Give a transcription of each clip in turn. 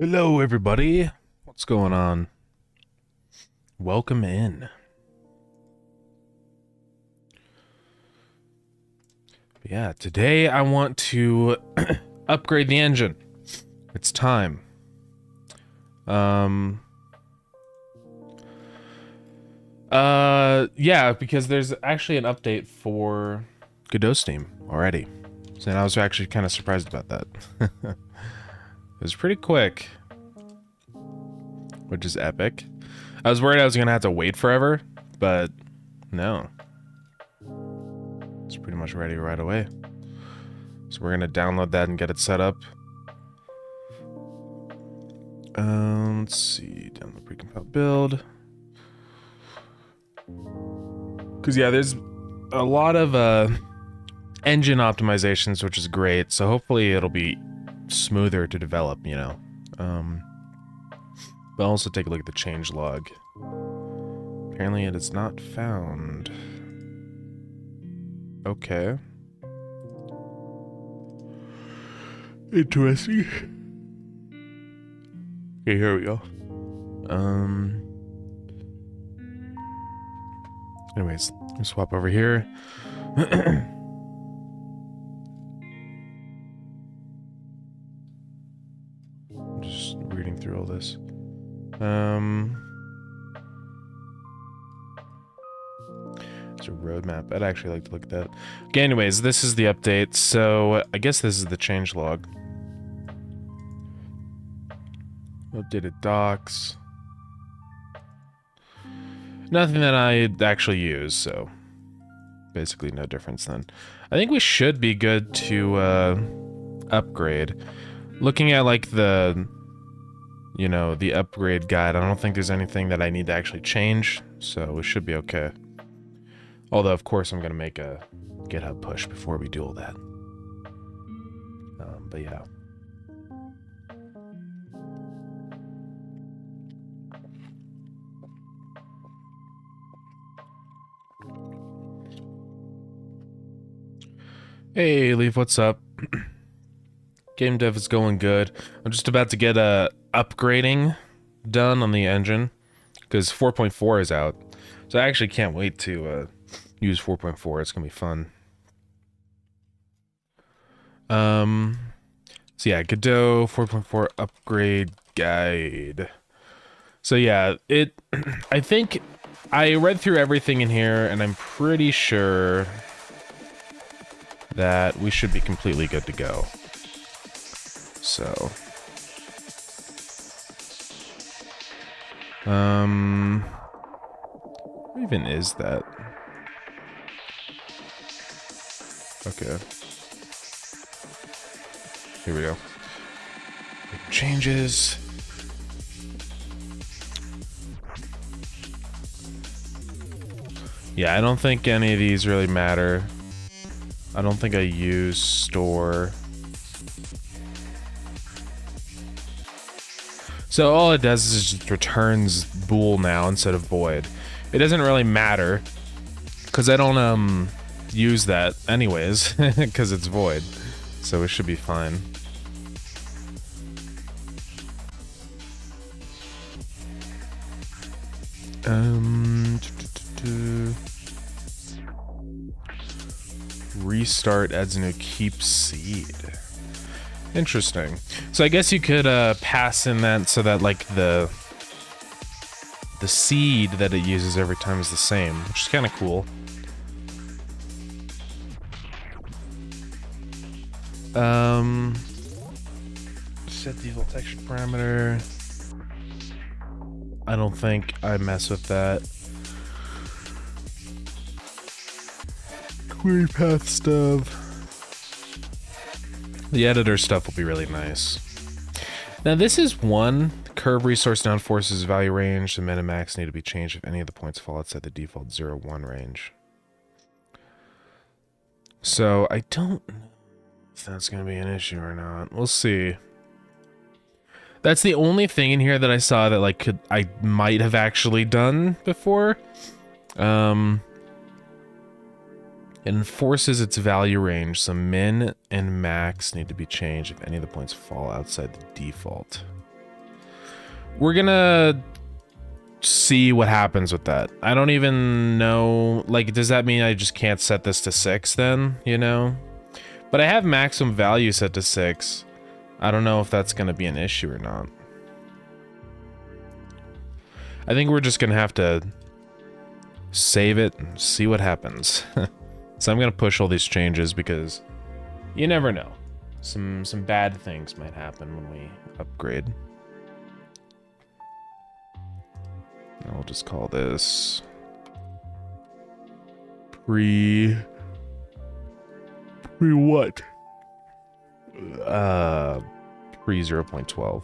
Hello, everybody. What's going on? Welcome in. Yeah, today I want to upgrade the engine. It's time. Yeah, because there's actually an update for Godot Steam already. So I was actually kind of surprised about that. It was pretty quick, which is epic. I was worried I was gonna have to wait forever, but no. It's pretty much ready right away. So we're gonna download that and get it set up. Let's see, download precompiled build. Cause yeah, there's a lot of engine optimizations, which is great. So hopefully it'll be smoother to develop, you know. But also take a look at the changelog. Apparently it is not found. Okay. Interesting. Okay, here we go. Anyways, let me swap over here. Just reading through all this. It's a roadmap. I'd actually like to look at that. Okay, anyways, this is the update. So I guess this is the changelog. Updated docs. Nothing that I actually use, so basically no difference then. I think we should be good to upgrade. Looking at like the, you know, the upgrade guide, I don't think there's anything that I need to actually change, so we should be okay. Although, of course, I'm gonna make a GitHub push before we do all that. But yeah. Hey, Leaf, what's up? Game dev is going good. I'm just about to get upgrading done on the engine because 4.4 is out. So I actually can't wait to use 4.4. It's gonna be fun. So yeah, Godot 4.4 upgrade guide. So yeah, I think I read through everything in here, and I'm pretty sure that we should be completely good to go. So, what even is that? Okay. Here we go. Changes. Yeah, I don't think any of these really matter. I don't think I use store. So all it does is just returns bool now instead of void. It doesn't really matter because I don't use that anyways because it's void. So it should be fine. Restart adds a new keep seed. Interesting. So I guess you could pass in that so that like the seed that it uses every time is the same, which is kind of cool. Set default texture parameter. I don't think I mess with that. Query path stuff. The editor stuff will be really nice. Now this is one. Curve resource down forces value range. The min and max need to be changed if any of the points fall outside the default 0-1 range. So I don't know if that's going to be an issue or not. We'll see. That's the only thing in here that I saw that like I might have actually done before. It enforces its value range, so min and max need to be changed if any of the points fall outside the default. We're gonna see what happens with that. I don't even know, like, does that mean I just can't set this to 6 then, you know? But I have maximum value set to 6. I don't know if that's gonna be an issue or not. I think we're just gonna have to save it and see what happens. So I'm gonna push all these changes because you never know. Some bad things might happen when we upgrade. I'll just call this pre what? Pre 0.12.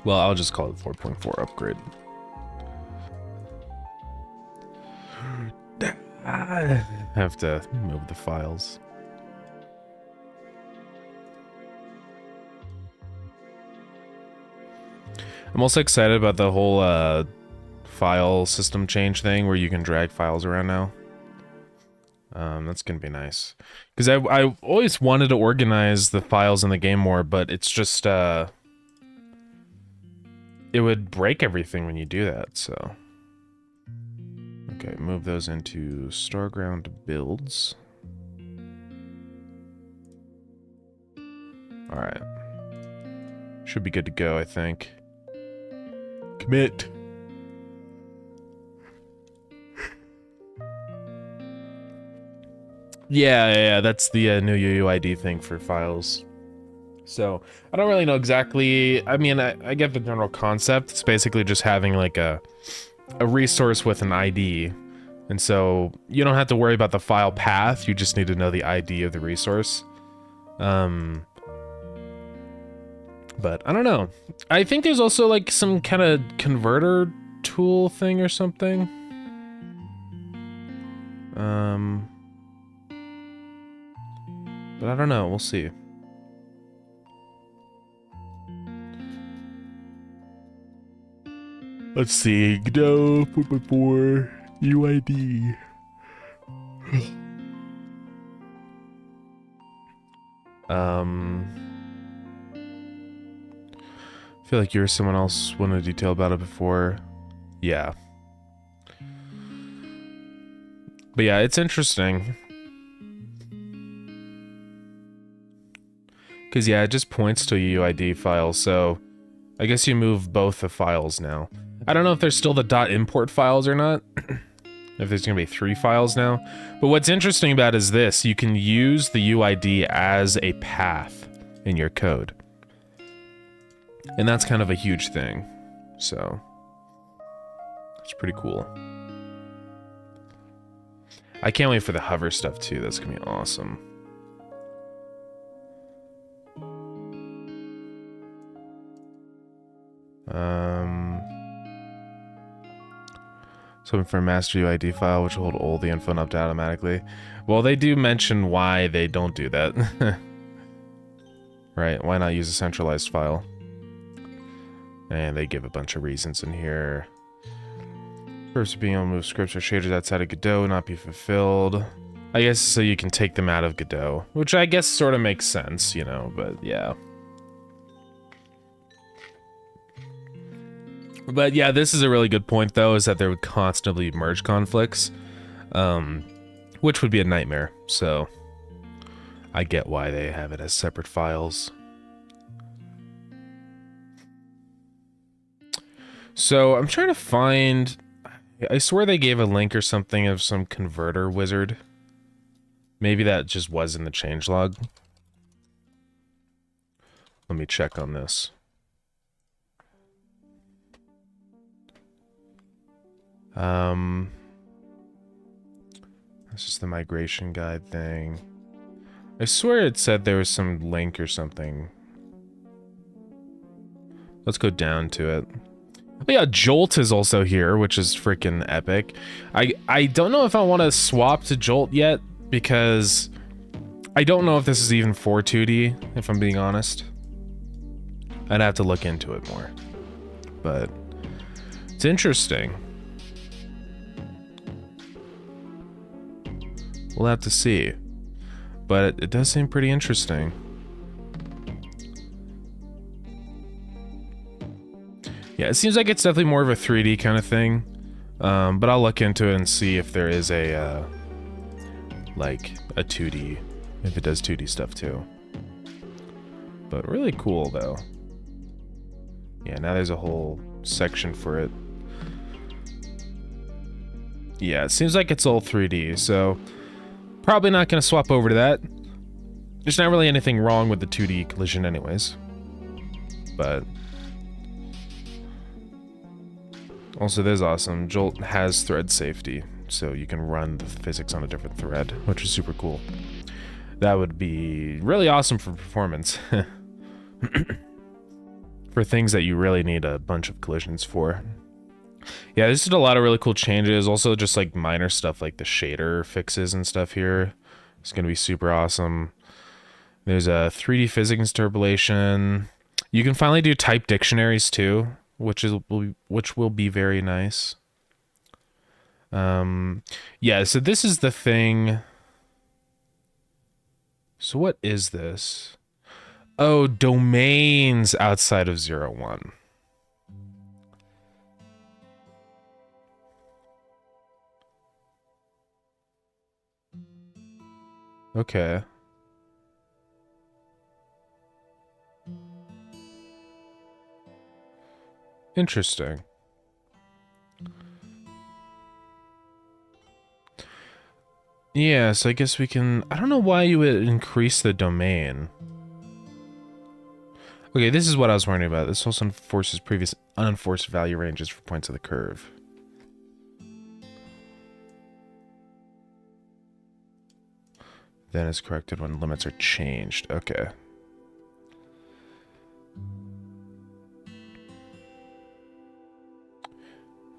Well, I'll just call it 4.4 upgrade. I have to move the files. I'm also excited about the whole file system change thing where you can drag files around now. That's gonna be nice. Because I always wanted to organize the files in the game more, but it's just it would break everything when you do that, so. Okay, move those into Starground builds. Alright. Should be good to go, I think. Commit. Yeah, that's the new UUID thing for files. So, I don't really know exactly, I mean, I get the general concept. It's basically just having like a resource with an ID. And so, you don't have to worry about the file path, you just need to know the ID of the resource. But, I don't know. I think there's also like some kind of converter tool thing or something. But I don't know, we'll see. Let's see, Godot 4.4 UID. I feel like you're someone else wanted detail about it before. Yeah. But yeah, it's interesting. Because yeah, it just points to a UID file, so I guess you move both the files now. I don't know if there's still the .import files or not. If there's going to be 3 files now. But what's interesting about it is this. You can use the UID as a path in your code. And that's kind of a huge thing. So, it's pretty cool. I can't wait for the hover stuff too. That's going to be awesome. Something for a master UID file, which will hold all the info and update automatically. Well, they do mention why they don't do that. Right, why not use a centralized file? And they give a bunch of reasons in here. First, being able to move scripts or shaders outside of Godot not be fulfilled. I guess so you can take them out of Godot, which I guess sort of makes sense, you know, but yeah. But yeah, this is a really good point, though, is that there would constantly merge conflicts, which would be a nightmare. So I get why they have it as separate files. So I'm trying to find... I swear they gave a link or something of some converter wizard. Maybe that just was in the changelog. Let me check on this. This is the migration guide thing. I swear it said there was some link or something. Let's go down to it. Oh yeah, Jolt is also here, which is freaking epic. I don't know if I want to swap to Jolt yet, because I don't know if this is even for 2D, if I'm being honest. I'd have to look into it more. But it's interesting. We'll have to see. But it does seem pretty interesting. Yeah, it seems like it's definitely more of a 3D kind of thing. But I'll look into it and see if there is a, like, a 2D, if it does 2D stuff too. But really cool, though. Yeah, now there's a whole section for it. Yeah, it seems like it's all 3D, so probably not going to swap over to that. There's not really anything wrong with the 2D collision anyways. But also, this is awesome. Jolt has thread safety, so you can run the physics on a different thread, which is super cool. That would be really awesome for performance. For things that you really need a bunch of collisions for. Yeah, this did a lot of really cool changes. Also, just like minor stuff like the shader fixes and stuff here. It's going to be super awesome. There's a 3D physics interpolation. You can finally do type dictionaries too, which will be very nice. Yeah, so this is the thing. So what is this? Oh, domains outside of 01. Okay. Interesting. Yeah, so I guess we can... I don't know why you would increase the domain. Okay, this is what I was wondering about. This also enforces previous unenforced value ranges for points of the curve. Then is corrected when limits are changed. Okay.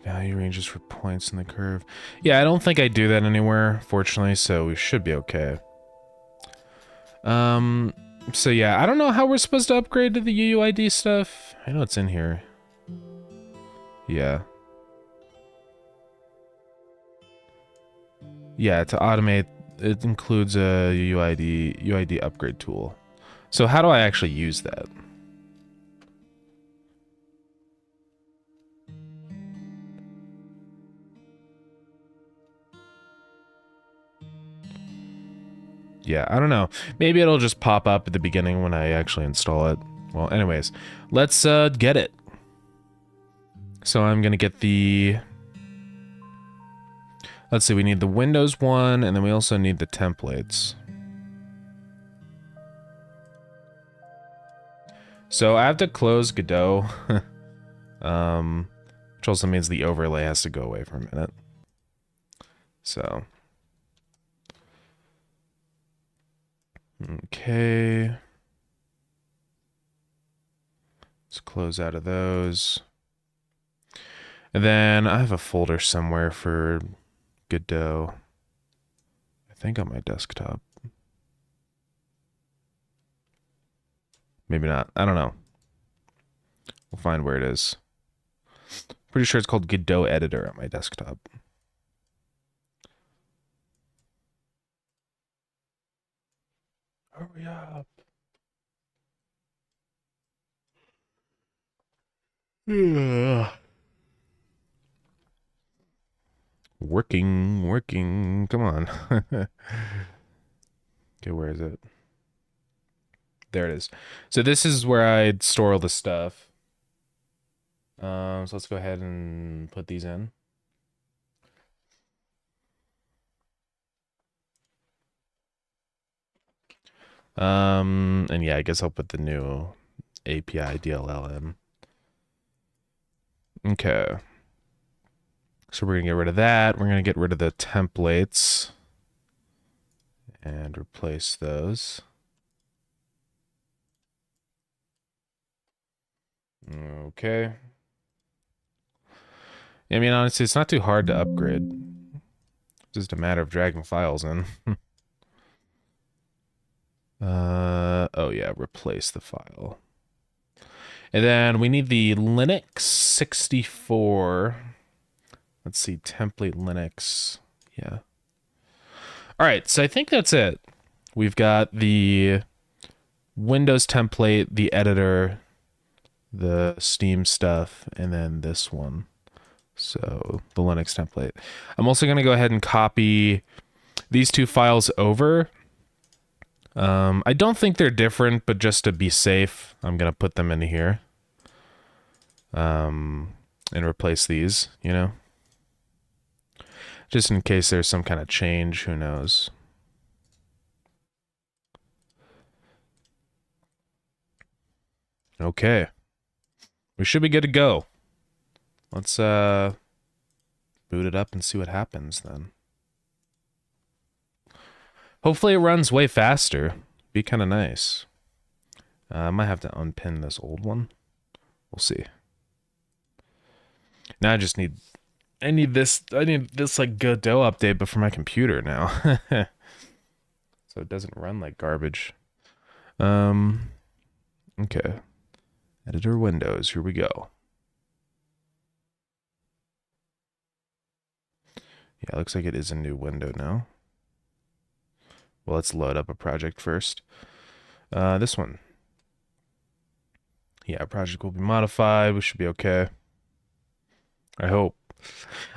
Value ranges for points in the curve. Yeah, I don't think I do that anywhere, fortunately, so we should be okay. So yeah, I don't know how we're supposed to upgrade to the UUID stuff. I know it's in here. Yeah. Yeah, to automate, it includes a UID upgrade tool. So how do I actually use that? Yeah, I don't know. Maybe it'll just pop up at the beginning when I actually install it. Well, anyways, let's get it. So I'm going to get the... Let's see, we need the Windows one, and then we also need the templates. So I have to close Godot, which also means the overlay has to go away for a minute. So, okay. Let's close out of those. And then I have a folder somewhere for Godot. I think on my desktop. Maybe not. I don't know. We'll find where it is. Pretty sure it's called Godot Editor on my desktop. Hurry up. Working. Come on. Okay, where is it? There it is. So this is where I'd store all the stuff. So let's go ahead and put these in. And yeah, I guess I'll put the new API DLL in. Okay. So we're gonna get rid of that. We're gonna get rid of the templates and replace those. Okay. I mean, honestly, it's not too hard to upgrade. It's just a matter of dragging files in. Oh yeah, replace the file. And then we need the Linux 64. Let's see, template Linux. Yeah. All right, so I think that's it. We've got the Windows template, the editor, the Steam stuff, and then this one. So the Linux template. I'm also going to go ahead and copy these two files over. I don't think they're different, but just to be safe, I'm going to put them in here. And replace these, you know? Just in case there's some kind of change, who knows? Okay. We should be good to go. Let's boot it up and see what happens then. Hopefully it runs way faster. Be kind of nice. I might have to unpin this old one. We'll see. Now I just need this like Godot update, but for my computer now. So it doesn't run like garbage. Okay. Editor Windows, here we go. Yeah, it looks like it is a new window now. Well, let's load up a project first. This one. Yeah, project will be modified. We should be okay. I hope.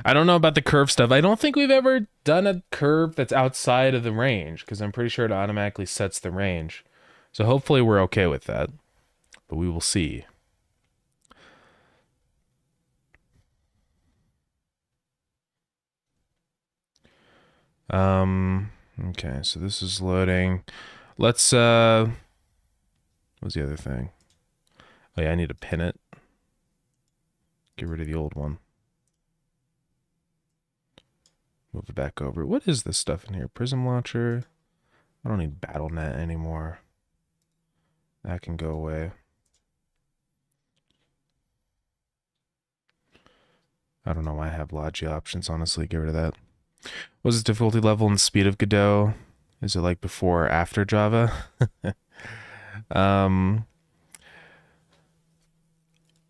I don't know about the curve stuff. I don't think we've ever done a curve that's outside of the range, because I'm pretty sure it automatically sets the range. So hopefully we're okay with that. But we will see. Okay, so this is loading. Let's, what's the other thing? Oh yeah, I need to pin it. Get rid of the old one. Move it back over. What is this stuff in here? Prism Launcher. I don't need BattleNet anymore. That can go away. I don't know why I have Logi options, honestly. Get rid of that. What is the difficulty level and speed of Godot? Is it like before or after Java?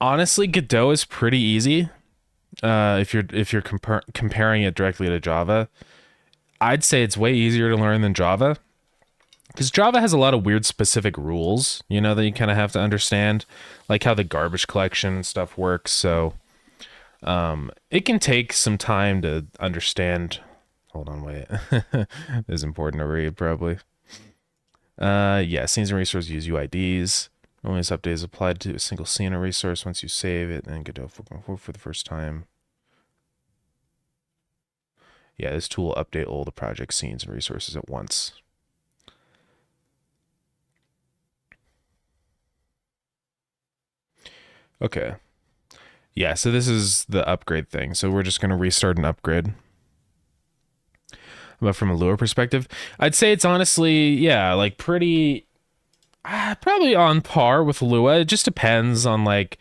Honestly, Godot is pretty easy. If you're comparing it directly to Java, I'd say it's way easier to learn than Java. Because Java has a lot of weird specific rules, you know, that you kind of have to understand, like how the garbage collection and stuff works. So it can take some time to understand. Hold on, wait. This is important to read, probably. Yeah, scenes and resources use UIDs. Only this update is applied to a single scene or resource once you save it, and then Godot 4.4 for the first time. Yeah, this tool will update all the project scenes and resources at once. Okay. Yeah, so this is the upgrade thing. So we're just going to restart and upgrade. But from a Lua perspective, I'd say it's honestly, yeah, like pretty, probably on par with Lua. It just depends on like,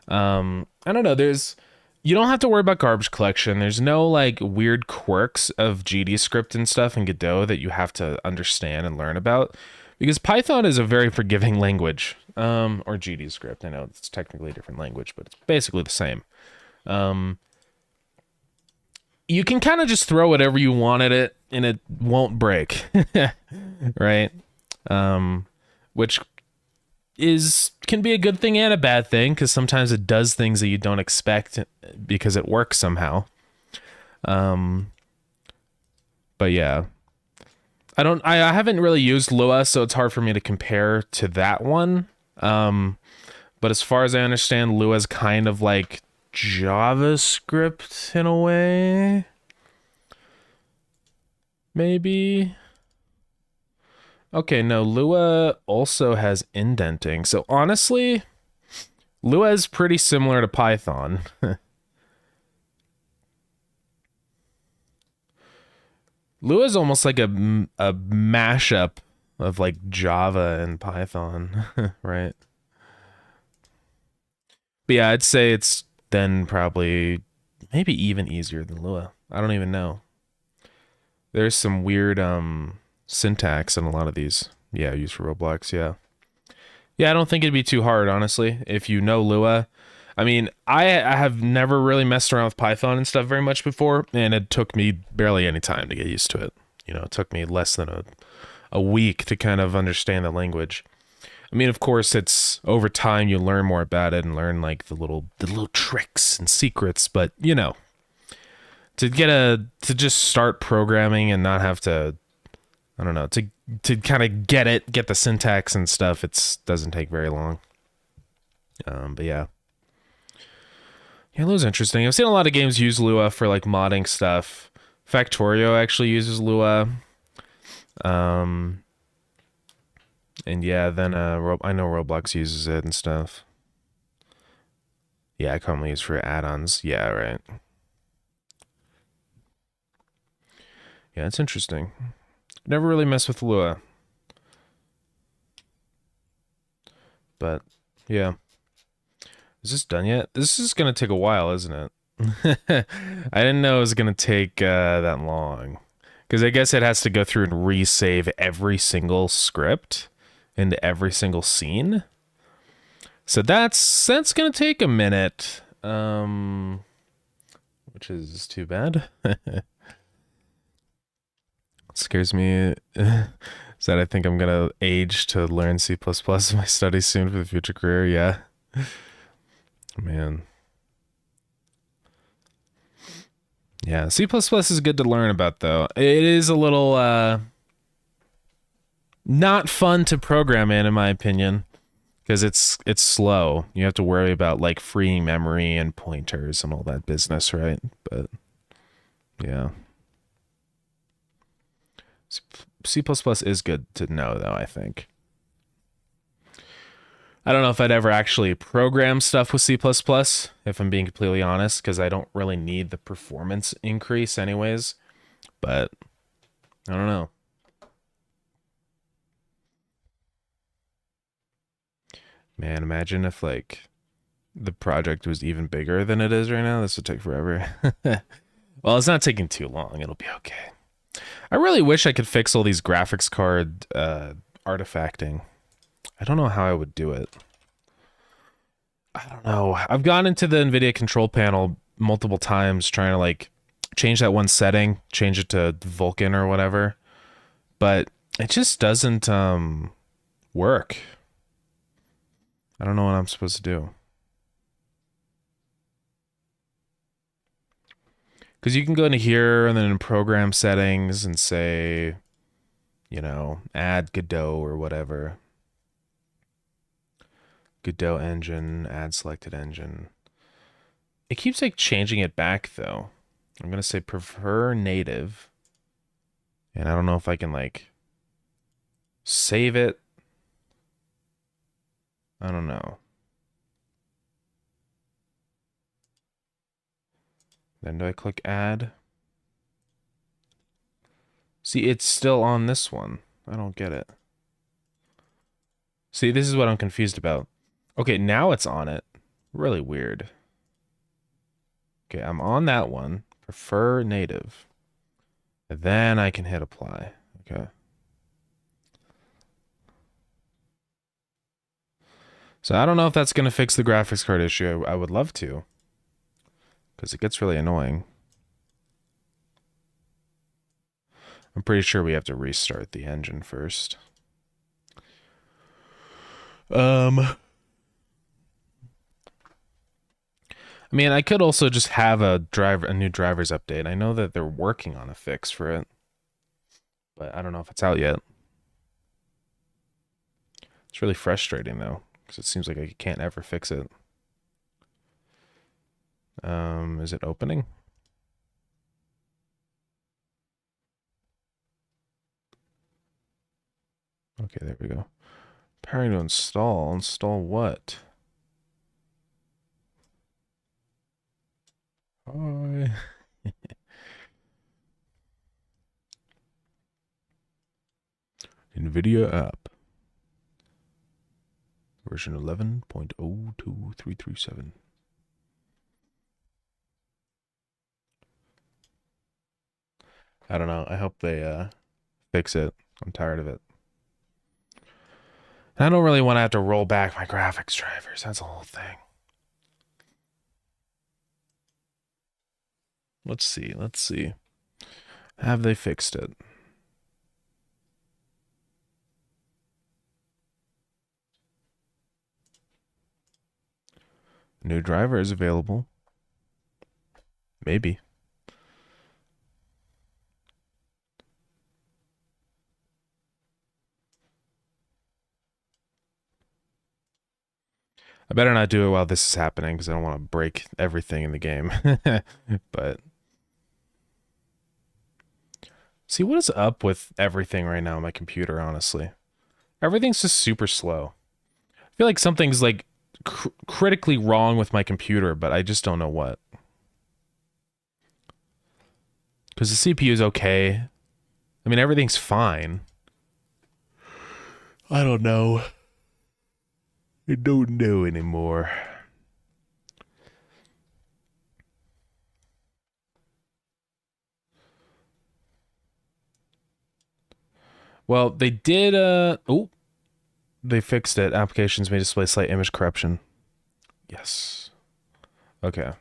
I don't know. You don't have to worry about garbage collection. There's no like weird quirks of GD script and stuff in Godot that you have to understand and learn about, because Python is a very forgiving language, or GD script. I know it's technically a different language, but it's basically the same. You can kind of just throw whatever you want at it and it won't break. Right? Which can be a good thing and a bad thing, because sometimes it does things that you don't expect because it works somehow. But yeah, I haven't really used Lua, so it's hard for me to compare to that one. But as far as I understand, Lua's kind of like JavaScript in a way. Maybe. Okay, no, Lua also has indenting. So honestly, Lua is pretty similar to Python. Lua is almost like a mashup of like Java and Python, right? But yeah, I'd say it's then probably maybe even easier than Lua. I don't even know. There's some weird syntax in a lot of these. Yeah, used for Roblox, yeah. Yeah, I don't think it'd be too hard, honestly, if you know Lua. I mean, I have never really messed around with Python and stuff very much before, and it took me barely any time to get used to it. You know, it took me less than a week to kind of understand the language. I mean, of course, it's over time you learn more about it and learn like the little tricks and secrets, but you know, to just start programming and not have to, I don't know, to kind of get the syntax and stuff, doesn't take very long. But yeah. Yeah, Lua's interesting. I've seen a lot of games use Lua for like modding stuff. Factorio actually uses Lua. And yeah, then I know Roblox uses it and stuff. Yeah, I commonly use for add-ons. Yeah, right. Yeah, it's interesting. Never really messed with Lua. But yeah. Is this done yet? This is gonna take a while, isn't it? I didn't know it was gonna take that long. Because I guess it has to go through and resave every single script into every single scene. So that's gonna take a minute. Which is too bad. Scares me is that I think I'm gonna age to learn C++ in my studies soon for the future career. Yeah. Man. Yeah, C++ is good to learn about, though. It is a little not fun to program in my opinion, because it's slow. You have to worry about like freeing memory and pointers and all that business, right? But yeah. C++ is good to know, though, I think. I don't know if I'd ever actually program stuff with C++, if I'm being completely honest, because I don't really need the performance increase anyways. But I don't know. Man, imagine if like the project was even bigger than it is right now. This would take forever. Well, it's not taking too long. It'll be okay. I really wish I could fix all these graphics card artifacting. I don't know how I would do it. I don't know. I've gone into the NVIDIA control panel multiple times trying to like change that one setting, change it to Vulkan or whatever, but it just doesn't work. I don't know what I'm supposed to do. Because you can go into here and then in program settings and say, you know, add Godot or whatever. Godot engine, add selected engine. It keeps like changing it back though. I'm gonna say prefer native. And I don't know if I can like save it. I don't know. Then do I click add? See, it's still on this one. I don't get it. See, this is what I'm confused about. Okay, now it's on it. Really weird. Okay, I'm on that one. Prefer native. And then I can hit apply. Okay. So I don't know if that's going to fix the graphics card issue. I would love to. Because it gets really annoying. I'm pretty sure we have to restart the engine first. I mean, I could also just have a new driver's update. I know that they're working on a fix for it, but I don't know if it's out yet. It's really frustrating though, because it seems like I can't ever fix it. Is it opening? Okay, there we go. Preparing to install. Install what? Hi. NVIDIA app. Version 11.02337. I don't know. I hope they fix it. I'm tired of it. I don't really want to have to roll back my graphics drivers. That's the whole thing. Let's see. Let's see. Have they fixed it? New driver is available. Maybe. I better not do it while this is happening because I don't want to break everything in the game. But see, what is up with everything right now on my computer, honestly? Everything's just super slow. I feel like something's like critically wrong with my computer, but I just don't know what. Because the CPU is okay. I mean, everything's fine. I don't know. I don't know anymore. Well, they did, they fixed it. Applications may display slight image corruption. Yes. Okay.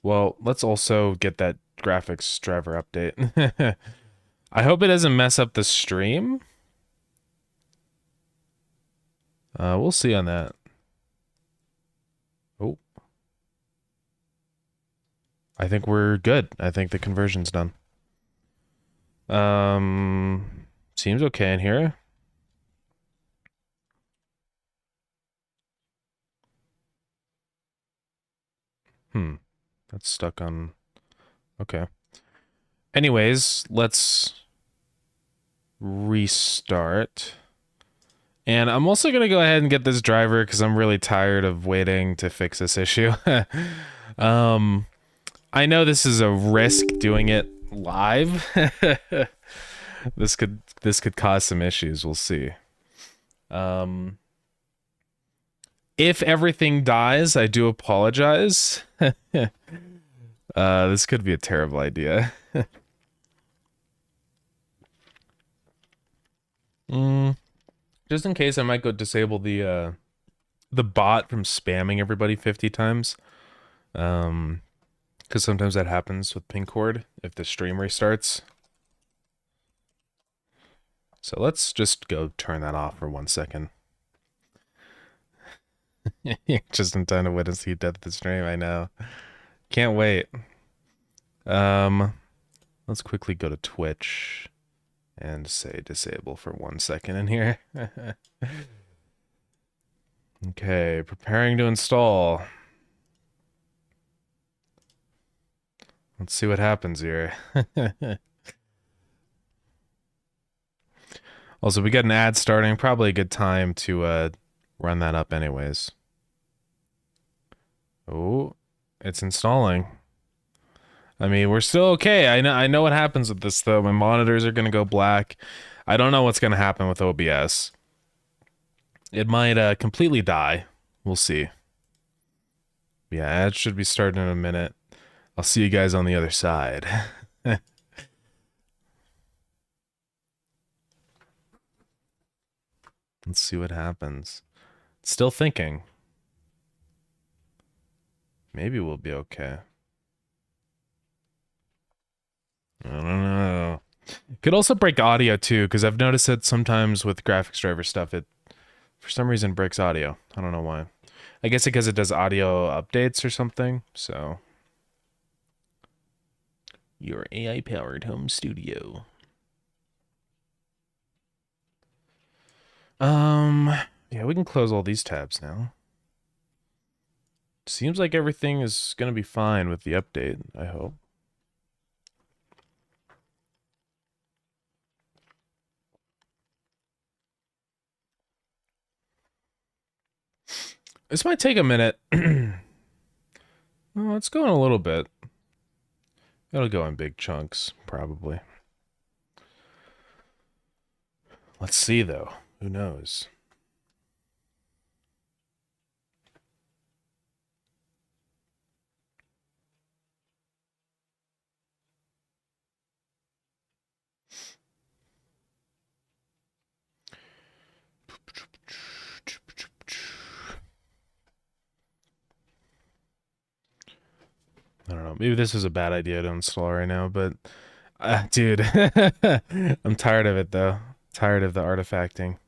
Well, let's also get that graphics driver update. I hope it doesn't mess up the stream. We'll see on that. Oh. I think we're good. I think the conversion's done. Seems okay in here. That's stuck on... Okay. Anyways, let's restart. And I'm also going to go ahead and get this driver because I'm really tired of waiting to fix this issue. I know this is a risk doing it live. This could cause some issues. We'll see. If everything dies, I do apologize. This could be a terrible idea. Just in case, I might go disable the bot from spamming everybody 50 times. Because sometimes that happens with Pingcord if the stream restarts. So let's just go turn that off for 1 second. Just in time to witness the death of the stream, I know. Can't wait. Let's quickly go to Twitch and say disable for 1 second in here. Okay, preparing to install. Let's see what happens here. Also, we got an ad starting. Probably a good time to run that up anyways. Oh, it's installing. I mean, we're still okay. I know what happens with this though. My monitors are gonna go black. I don't know what's gonna happen with OBS. It might completely die. We'll see. Yeah, ads should be starting in a minute. I'll see you guys on the other side. Let's see what happens. Still thinking. Maybe we'll be okay. I don't know. Could also break audio too, because I've noticed that sometimes with graphics driver stuff, it for some reason breaks audio. I don't know why. I guess because it does audio updates or something. So your AI powered home studio. Yeah, we can close all these tabs now. Seems like everything is gonna be fine with the update, I hope. This might take a minute. Well, it's going a little bit. It'll go in big chunks, probably. Let's see, though. Who knows? I don't know. Maybe this is a bad idea to install right now, but dude, I'm tired of it though. Tired of the artifacting.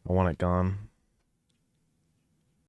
I want it gone.